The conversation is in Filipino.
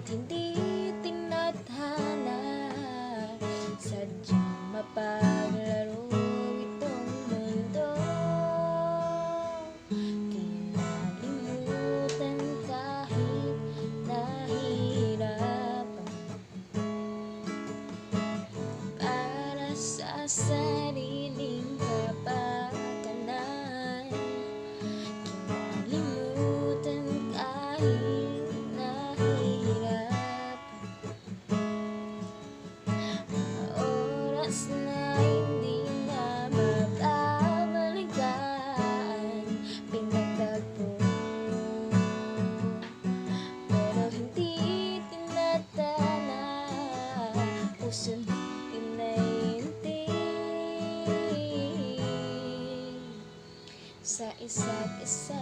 Ngunit hindi tinadhana, sadyang mapaglaro itong mundo. Kinalimutan kahit nahihirapan, para sa sariling kapakanan. Kinalimutan kahit nahihirapan, mga oras na hindi na mababalikan, pinagtagpo. Pero hindi tinadhana, puso't sa isa't isa.